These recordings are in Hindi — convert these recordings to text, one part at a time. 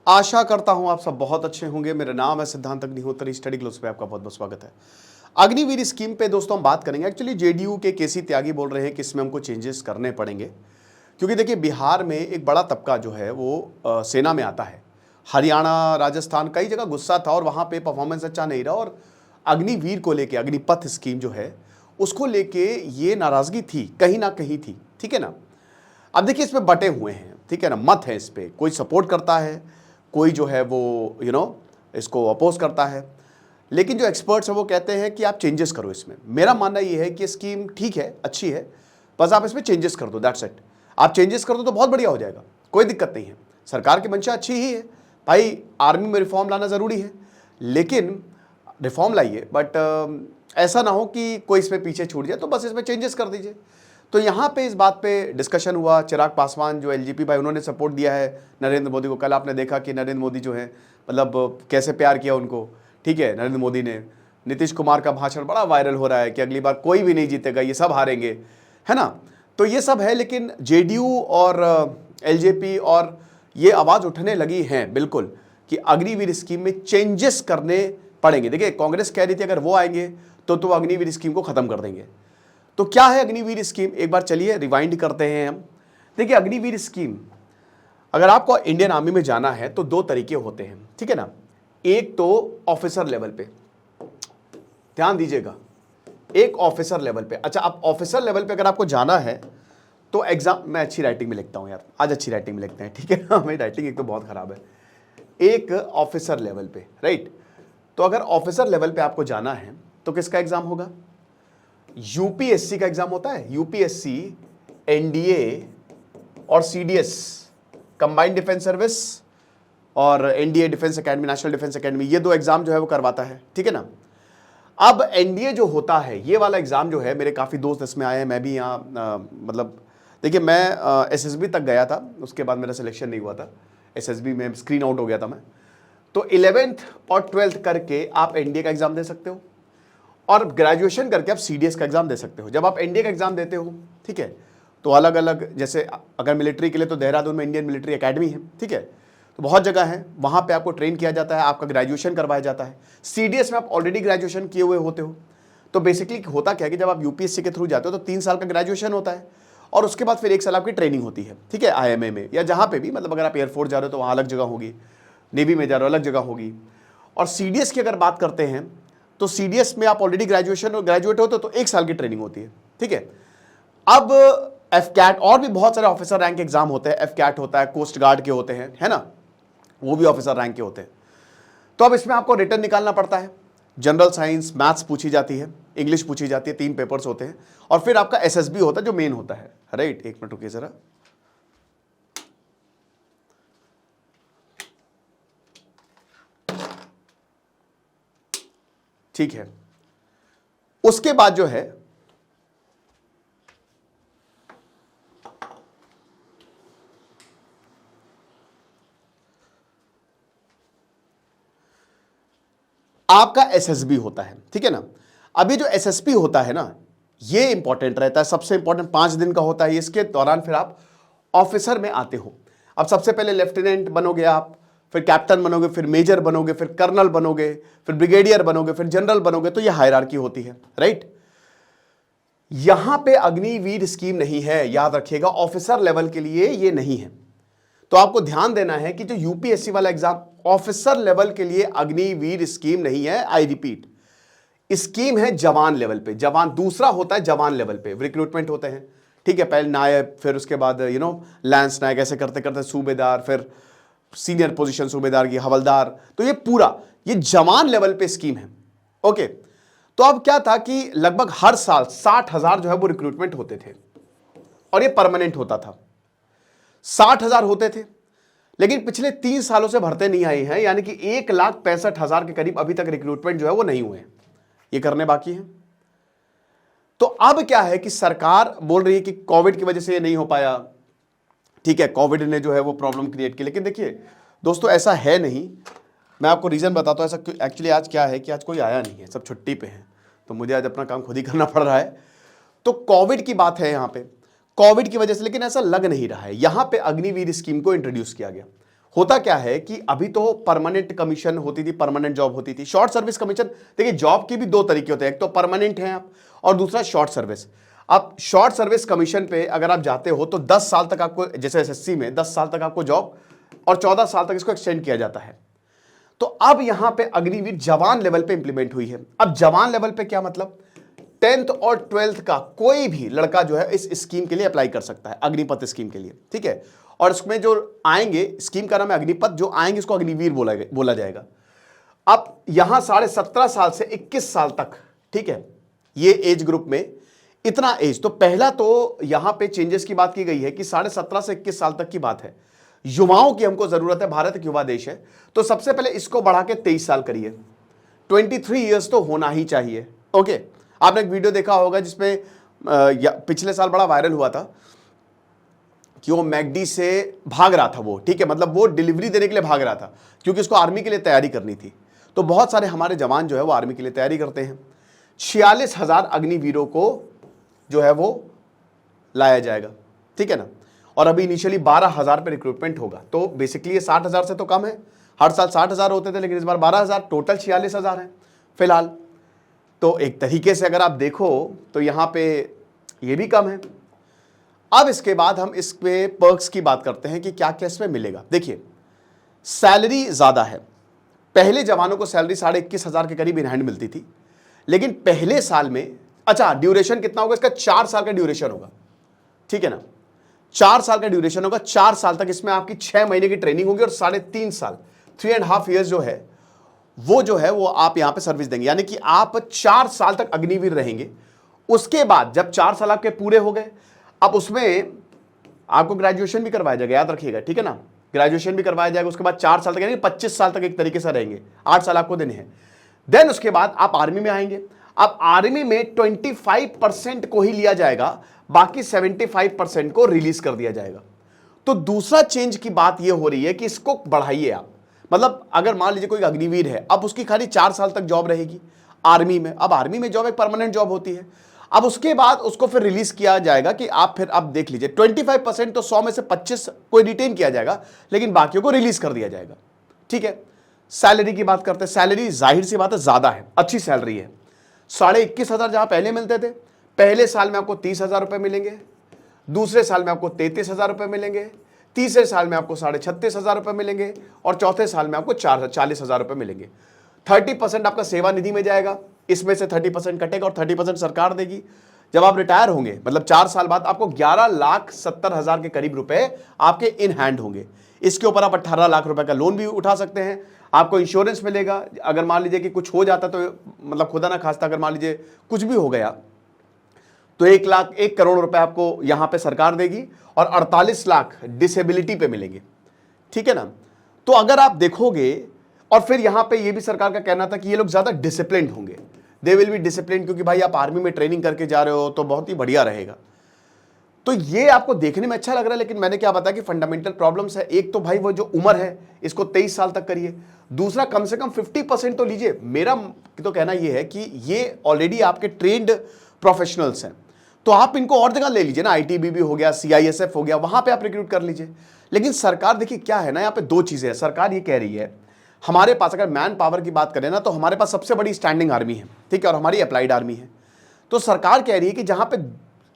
आशा करता हूं आप सब बहुत अच्छे होंगे। मेरा नाम है सिद्धांत अग्निहोत्री, स्टडी ग्लोब्स पे आपका बहुत बहुत स्वागत है। अग्निवीर स्कीम पे दोस्तों हम बात करेंगे। एक्चुअली जेडीयू के केसी त्यागी बोल रहे हैं कि इसमें हमको चेंजेस करने पड़ेंगे, क्योंकि देखिए बिहार में एक बड़ा तबका जो है वो सेना में आता है। हरियाणा, राजस्थान कई जगह गुस्सा था और वहाँ पे परफॉर्मेंस अच्छा नहीं रहा, और अग्निवीर को लेके, अग्निपथ स्कीम जो है उसको लेके ये नाराज़गी थी, कहीं ना कहीं थी, ठीक है ना। अब देखिए इसमें बटे हुए हैं, ठीक है ना, मत है इस पर, कोई सपोर्ट करता है, कोई जो है वो इसको अपोज करता है। लेकिन जो एक्सपर्ट्स हैं वो कहते हैं कि आप चेंजेस करो इसमें। मेरा मानना ये है कि स्कीम ठीक है, अच्छी है, बस आप इसमें चेंजेस कर दो, दैट्स इट। आप चेंजेस कर दो तो बहुत बढ़िया हो जाएगा, कोई दिक्कत नहीं है। सरकार की मंशा अच्छी ही है भाई, आर्मी में रिफॉर्म लाना ज़रूरी है, लेकिन रिफॉर्म लाइए, बट ऐसा ना हो कि कोई इसमें पीछे छूट जाए, तो बस इसमें चेंजेस कर दीजिए। तो यहाँ पे इस बात पे डिस्कशन हुआ। चिराग पासवान जो एलजेपी भाई, उन्होंने सपोर्ट दिया है नरेंद्र मोदी को। कल आपने देखा कि नरेंद्र मोदी जो है, मतलब कैसे प्यार किया उनको, ठीक है, नरेंद्र मोदी ने। नीतीश कुमार का भाषण बड़ा वायरल हो रहा है कि अगली बार कोई भी नहीं जीतेगा, ये सब हारेंगे, है ना। तो ये सब है, लेकिन जेडीयू और एलजेपी और ये आवाज़ उठने लगी हैं बिल्कुल कि अग्निवीर स्कीम में चेंजेस करने पड़ेंगे। देखिए कांग्रेस कह रही थी अगर वो आएंगे तो अग्निवीर स्कीम को ख़त्म कर देंगे। तो क्या है अग्निवीर स्कीम, एक बार चलिए रिवाइंड करते हैं हम। देखिए अग्निवीर स्कीम, अगर आपको इंडियन आर्मी में जाना है तो दो तरीके होते हैं, ठीक है ना। एक तो ऑफिसर लेवल पे, ध्यान दीजिएगा, एक ऑफिसर लेवल पे। अच्छा, आप ऑफिसर लेवल पे अगर आपको जाना है तो एग्जाम, मैं अच्छी राइटिंग में लिखता हूं यार, आज अच्छी राइटिंग में लिखते हैं, ठीक है ना। मेरी राइटिंग एक तो बहुत खराब है। एक ऑफिसर लेवल पे, राइट। तो अगर ऑफिसर लेवल पे आपको जाना है तो किसका एग्जाम होगा? यूपीएससी का एग्जाम होता है। यूपीएससी, एनडीए और सीडीएस, कंबाइंड डिफेंस सर्विस, और NDA defence academy, national defence academy, ये दो एग्जाम जो है वो करवाता है, ठीक है ना। अब एनडीए जो होता है, ये वाला एग्जाम जो है, मेरे काफ़ी दोस्त इसमें आए हैं, मैं भी यहाँ मतलब देखिए मैं एसएसबी तक गया था, उसके बाद मेरा सिलेक्शन नहीं हुआ था, एसएसबी में स्क्रीन आउट हो गया था मैं। तो 11th और 12th करके आप एनडीए का एग्जाम दे सकते हो, और ग्रेजुएशन करके आप सीडीएस का एग्जाम दे सकते हो। जब आप एनडीए का एग्जाम देते हो, ठीक है, तो अलग अलग, जैसे अगर मिलिट्री के लिए तो देहरादून में इंडियन मिलिट्री एकेडमी है, ठीक है, तो बहुत जगह है, वहाँ पे आपको ट्रेन किया जाता है, आपका ग्रेजुएशन करवाया जाता है। सीडीएस में आप ऑलरेडी ग्रेजुएशन किए हुए होते हो। तो बेसिकली होता क्या है कि जब आप यूपीएससी के थ्रू जाते हो तो 3 साल का ग्रेजुएशन होता है, और उसके बाद फिर 1 साल आपकी ट्रेनिंग होती है, ठीक है, आईएमए में या जहाँ पे भी, मतलब अगर आप एयरफोर्स जा रहे हो तो वहाँ अलग जगह होगी, नेवी में जा रहे हो अलग जगह होगी। और सीडीएस की अगर बात करते हैं तो सीडीएस में आप ऑलरेडी ग्रेजुएट होते हो तो 1 साल की ट्रेनिंग होती है, ठीक है। अब एफकैट और भी बहुत सारे ऑफिसर रैंक एग्जाम होते हैं, एफकैट होता है, कोस्ट गार्ड के होते हैं, है ना, वो भी ऑफिसर रैंक के होते हैं। तो अब इसमें आपको रिटर्न निकालना पड़ता है, जनरल साइंस, मैथ्स पूछी जाती है, इंग्लिश पूछी जाती है, 3 पेपर्स होते हैं, और फिर आपका एसएसबी होता है जो मेन होता है, राइट। एक मिनट रुकिए जरा, ठीक है। उसके बाद जो है आपका एसएसबी होता है, ठीक है ना। अभी जो एसएसबी होता है ना, ये इंपॉर्टेंट रहता है, सबसे इंपॉर्टेंट 5 दिन का होता है। इसके दौरान फिर आप ऑफिसर में आते हो। अब सबसे पहले लेफ्टिनेंट बनोगे आप, फिर कैप्टन बनोगे, फिर मेजर बनोगे, फिर कर्नल बनोगे, फिर ब्रिगेडियर बनोगे, फिर जनरल बनोगे। तो ये हायरार्की होती है, राइट। यहां पे अग्निवीर स्कीम नहीं है, याद रखिएगा, ऑफिसर लेवल के लिए ये नहीं है। तो आपको ध्यान देना है कि जो यूपीएससी वाला एग्जाम ऑफिसर लेवल के लिए अग्निवीर स्कीम नहीं है। आई रिपीट, स्कीम है जवान लेवल पे। जवान दूसरा होता है, जवान लेवल पे रिक्रूटमेंट होते हैं, ठीक है। पहले नायब, फिर उसके बाद लैंस नायक, ऐसे करते करते सूबेदार, फिर सीनियर पोजीशन सूबेदार की, हवलदार। तो ये पूरा ये जवान लेवल पे स्कीम है, ओके। तो अब क्या था कि लगभग हर साल 60,000 जो है वो रिक्रूटमेंट होते थे, और ये परमानेंट होता था। 60,000 होते थे, लेकिन पिछले 3 सालों से भरते नहीं आए हैं, यानी कि 1,65,000 के करीब अभी तक रिक्रूटमेंट जो है वो नहीं हुए, ये करने बाकी है। तो अब क्या है कि सरकार बोल रही है कि कोविड की वजह से ये नहीं हो पाया, ठीक है, कोविड ने जो है वो प्रॉब्लम क्रिएट की। लेकिन देखिए दोस्तों, ऐसा है नहीं। मैं आपको रीजन बताता हूं, ऐसा एक्चुअली आज क्या है कि आज कोई आया नहीं है, सब छुट्टी पे हैं, तो मुझे आज अपना काम खुद ही करना पड़ रहा है। तो कोविड की बात है यहाँ पे, कोविड की वजह से, लेकिन ऐसा लग नहीं रहा है। यहां पे अग्निवीर स्कीम को इंट्रोड्यूस किया गया। होता क्या है कि अभी तो परमानेंट कमीशन होती थी, परमानेंट जॉब होती थी। शॉर्ट सर्विस कमीशन, देखिए जॉब के भी दो तरीके होते हैं, एक तो परमानेंट है आप और दूसरा शॉर्ट सर्विस। अब शॉर्ट सर्विस कमीशन पे अगर आप जाते हो तो 10 साल तक आपको, जैसे एसएससी में 10 साल तक आपको जॉब और 14 साल तक इसको एक्सटेंड किया जाता है। तो अब यहां पे अग्निवीर जवान लेवल पे इंप्लीमेंट हुई है। अब जवान लेवल पे क्या मतलब, 10th और 12th का कोई भी लड़का जो है इस स्कीम के लिए अप्लाई कर सकता है, अग्निपथ स्कीम के लिए, ठीक है। और इसमें जो आएंगे, स्कीम का नाम है अग्निपथ, जो आएंगे इसको अग्निवीर बोला जाएगा। अब यहां 17.5 साल से 21 साल तक, ठीक है, ये एज ग्रुप में इतना एज। तो पहला तो यहां पे चेंजेस की बात की गई है कि 17.5 से 21 साल तक की बात है, युवाओं की हमको जरूरत है, भारत एक युवा देश है। तो सबसे पहले इसको बढ़ा के 23 साल करिए, 23 ईयर्स तो होना ही चाहिए। ओके, आपने एक वीडियो देखा होगा जिसमें पिछले साल बड़ा वायरल हुआ था कि वो मैकडी से भाग रहा था वो, ठीक है, मतलब वो डिलीवरी देने के लिए भाग रहा था क्योंकि उसको आर्मी के लिए तैयारी करनी थी। तो बहुत सारे हमारे जवान जो है वो आर्मी के लिए तैयारी करते हैं। 46,000 अग्निवीरों को जो है वो लाया जाएगा, ठीक है ना। और अभी इनिशियली 12,000 पे रिक्रूटमेंट होगा। तो बेसिकली ये 60,000 से तो कम है, हर साल 60,000 होते थे, लेकिन इस बार 12,000, टोटल 46,000 है फिलहाल। तो एक तरीके से अगर आप देखो तो यहां पे ये भी कम है। अब इसके बाद हम इस पे पर्क्स की बात करते हैं कि क्या क्या इसमें मिलेगा। देखिए, सैलरी ज्यादा है। पहले जवानों को सैलरी 21,500 के करीब इन हैंड मिलती थी, लेकिन पहले साल में, अच्छा ड्यूरेशन कितना होगा इसका, 4 साल का ड्यूरेशन होगा, ठीक है ना, 4 साल का ड्यूरेशन होगा। 4 साल तक इसमें आपकी 6 महीने की ट्रेनिंग होगी और 3.5 साल, 3.5 ईयर्स जो है वो आप यहां पे सर्विस देंगे, यानी कि आप 4 साल तक अग्निवीर रहेंगे। उसके बाद जब 4 साल आपके पूरे हो गए, अब उसमें आपको ग्रेजुएशन भी करवाया जाएगा, याद रखिएगा, ठीक है ना, ग्रेजुएशन भी करवाया जाएगा। उसके बाद 4 साल तक, यानी 25 साल तक एक तरीके से रहेंगे, 8 साल आपको देने हैं। देन उसके बाद आप आर्मी में आएंगे। अब आर्मी में 25% को ही लिया जाएगा, बाकी 75% को रिलीज कर दिया जाएगा। तो दूसरा चेंज की बात यह हो रही है कि इसको बढ़ाइए आप। मतलब अगर मान लीजिए कोई अग्निवीर है, अब उसकी खाली 4 साल तक जॉब रहेगी आर्मी में। अब आर्मी में जॉब एक परमानेंट जॉब होती है। अब उसके बाद उसको फिर रिलीज किया जाएगा कि आप देख लीजिए 25%, तो 100 में से 25 को रिटेन किया जाएगा, लेकिन बाकियों को रिलीज कर दिया जाएगा, ठीक है। सैलरी की बात करते हैं। सैलरी जाहिर सी बात है ज्यादा है, अच्छी सैलरी है। 21,500 जहां पहले मिलते थे, पहले साल में आपको 30,000 रुपए मिलेंगे, दूसरे साल में आपको 33,000 रुपए मिलेंगे, तीसरे साल में आपको 36,500 रुपए मिलेंगे और चौथे साल में आपको 40,000 रुपए मिलेंगे। 30% आपका सेवा निधि में जाएगा, इसमें से 30% कटेगा और 30% सरकार देगी। जब आप रिटायर होंगे, मतलब 4 साल बाद, आपको 11,70,000 के करीब रुपए आपके इन हैंड होंगे। इसके ऊपर आप 18 लाख रुपए का लोन भी उठा सकते हैं। आपको इंश्योरेंस मिलेगा, अगर मान लीजिए कि कुछ हो जाता तो, मतलब खुदा ना खास्ता अगर मान लीजिए कुछ भी हो गया, तो 1 करोड़ रुपए आपको यहां पे सरकार देगी और 48 लाख डिसेबिलिटी पे मिलेंगे, ठीक है ना। तो अगर आप देखोगे, और फिर यहां पे ये भी सरकार का कहना था कि ये लोग ज्यादा डिसिप्लिन्ड होंगे, दे विल बी डिसिप्लिन्ड, क्योंकि भाई आप आर्मी में ट्रेनिंग करके जा रहे हो तो बहुत ही बढ़िया रहेगा। तो ये आपको देखने में अच्छा लग रहा है, लेकिन मैंने क्या बताया कि फंडामेंटल प्रॉब्लम्स है। एक तो भाई वो जो उम्र है, इसको 23 साल तक करिए। दूसरा, कम से कम 50% तो लीजिए। मेरा तो कहना ये है कि ये ऑलरेडी आपके ट्रेंड प्रोफेशनल्स हैं, तो आप इनको और जगह ले लीजिए ना, आईटीबीपी हो गया, सीआईएसएफ हो गया, वहां पे आप रिक्रूट कर लीजिए। लेकिन सरकार, देखिए क्या है ना, यहाँ पे दो चीजें हैं। सरकार ये कह रही है, हमारे पास अगर मैन पावर की बात करें ना, तो हमारे पास सबसे बड़ी स्टैंडिंग आर्मी है, ठीक है, और हमारी अप्लाइड आर्मी है। तो सरकार कह रही है कि जहां पे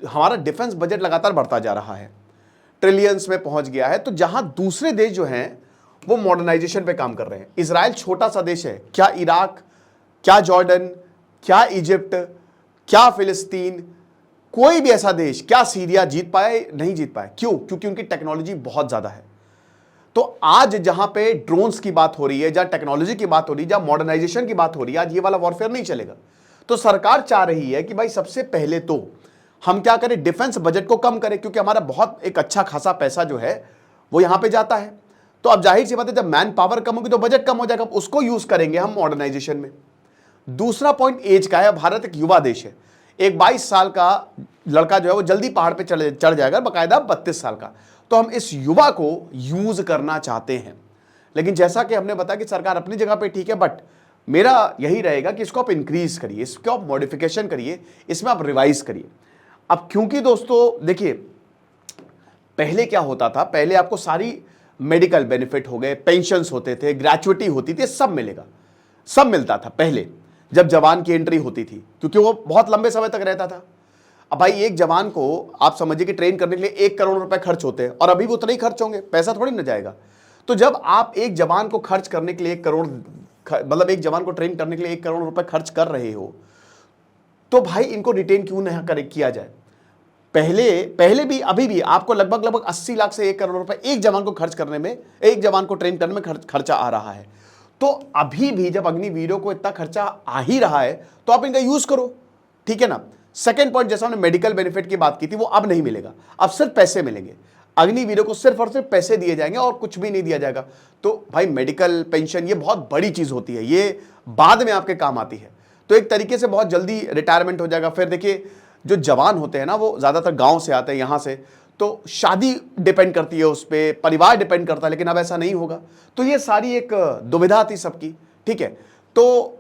हमारा डिफेंस बजट लगातार बढ़ता जा रहा है, ट्रिलियंस में पहुंच गया है, तो जहां दूसरे देश जो हैं वो मॉडर्नाइजेशन पे काम कर रहे हैं। इजराइल छोटा सा देश है, क्या इराक, क्या जॉर्डन, क्या इजिप्ट, क्या फिलिस्तीन, कोई भी ऐसा देश, क्या सीरिया जीत पाए? नहीं जीत पाए। क्यों? क्योंकि उनकी टेक्नोलॉजी बहुत ज्यादा है। तो आज जहां पे ड्रोन्स की बात हो रही है, जहां टेक्नोलॉजी की बात हो रही है, जहां मॉडर्नाइजेशन की बात हो रही है, आज ये वाला वॉरफेयर नहीं चलेगा। तो सरकार चाह रही है कि भाई सबसे पहले तो हम क्या करें, डिफेंस बजट को कम करें, क्योंकि हमारा बहुत एक अच्छा खासा पैसा जो है वो यहां पे जाता है। तो अब जाहिर सी बात है, जब मैन पावर कम होगी तो बजट कम हो जाएगा, उसको यूज करेंगे हम मॉडर्नाइजेशन में। दूसरा पॉइंट एज का है। भारत एक युवा देश है। एक 22 साल का लड़का जो है वो जल्दी पहाड़ पे चढ़ जाएगा, बाकायदा 32 साल का। तो हम इस युवा को यूज करना चाहते हैं। लेकिन जैसा कि हमने बताया कि सरकार अपनी जगह पे ठीक है, बट मेरा यही रहेगा कि इसको आप इंक्रीज करिए, इसको आप मॉडिफिकेशन करिए, इसमें आप रिवाइज करिए। अब क्योंकि दोस्तों देखिए, पहले क्या होता था, पहले आपको सारी मेडिकल बेनिफिट हो गए, पेंशन्स होते थे, ग्रेचुइटी होती थी, सब मिलेगा, सब मिलता था पहले जब जवान की एंट्री होती थी, क्योंकि वो बहुत लंबे समय तक रहता था। अब भाई एक जवान को आप समझिए कि ट्रेन करने के लिए 1 करोड़ रुपए खर्च होते हैं, और अभी भी उतना ही खर्च होंगे, पैसा थोड़ी ना जाएगा। तो जब आप एक जवान को खर्च करने के लिए 1 करोड़, मतलब एक जवान को ट्रेन करने के लिए 1 करोड़ रुपए खर्च कर रहे हो, तो भाई इनको रिटेन क्यों नहीं किया जाए। पहले भी अभी भी आपको लगभग 80 लाख से 1 करोड़ रुपए एक जवान को खर्च करने में, एक जवान को ट्रेन करने में खर्चा आ रहा है। तो अभी भी जब अग्निवीरों को इतना खर्चा आ ही रहा है तो आप इनका यूज करो, ठीक है ना। सेकेंड पॉइंट, जैसा हमने मेडिकल बेनिफिट की बात की थी, वो अब नहीं मिलेगा, अब सिर्फ पैसे मिलेंगे। अग्निवीरों को सिर्फ और सिर्फ पैसे दिए जाएंगे और कुछ भी नहीं दिया जाएगा। तो भाई मेडिकल पेंशन ये बहुत बड़ी चीज होती है, ये बाद में आपके काम आती है। तो एक तरीके से बहुत जल्दी रिटायरमेंट हो जाएगा। फिर देखिए जो जवान होते हैं ना, वो ज्यादातर गांव से आते हैं, यहां से, तो शादी डिपेंड करती है उस पर, परिवार डिपेंड करता है, लेकिन अब ऐसा नहीं होगा। तो ये सारी एक दुविधा थी सबकी, ठीक है। तो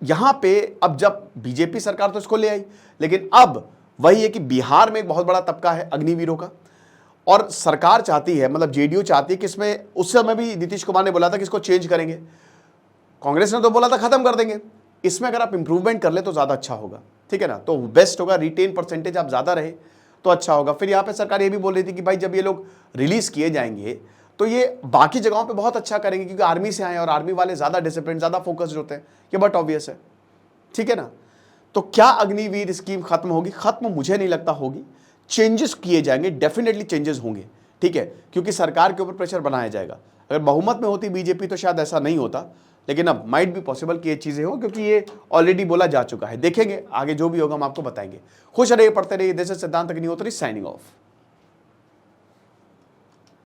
यहां पे अब जब बीजेपी सरकार तो इसको ले आई, लेकिन अब वही है कि बिहार में एक बहुत बड़ा तबका है अग्निवीरों का, और सरकार चाहती है, मतलब जेडीयू चाहती है कि इसमें, उस समय भी नीतीश कुमार ने बोला था कि इसको चेंज करेंगे, कांग्रेस ने तो बोला था खत्म कर देंगे। इसमें अगर आप इंप्रूवमेंट कर ले तो ज्यादा अच्छा होगा, ठीक है ना। तो बेस्ट होगा, रिटेन परसेंटेज आप ज्यादा रहे तो अच्छा होगा। फिर यहाँ पे सरकार ये भी बोल रही थी कि भाई जब ये लोग रिलीज किए जाएंगे तो ये बाकी जगहों पे बहुत अच्छा करेंगे, क्योंकि आर्मी से आए और आर्मी वाले ज्यादा डिसिप्लिन, ज्यादा फोकस्ड होते हैं, ये बट ऑब्वियस है, ठीक है ना। तो क्या अग्निवीर स्कीम खत्म होगी? खत्म मुझे नहीं लगता होगी, चेंजेस किए जाएंगे, डेफिनेटली चेंजेस होंगे, ठीक है, क्योंकि सरकार के ऊपर प्रेशर बनाया जाएगा। अगर बहुमत में होती बीजेपी तो शायद ऐसा नहीं होता, लेकिन अब माइट भी पॉसिबल कि ये चीजें हो, क्योंकि ये ऑलरेडी बोला जा चुका है। देखेंगे आगे जो भी होगा हम आपको बताएंगे। खुश रहिए, पढ़ते रहिए। दिस इज सिद्धांत अग्निहोत्री साइनिंग ऑफ।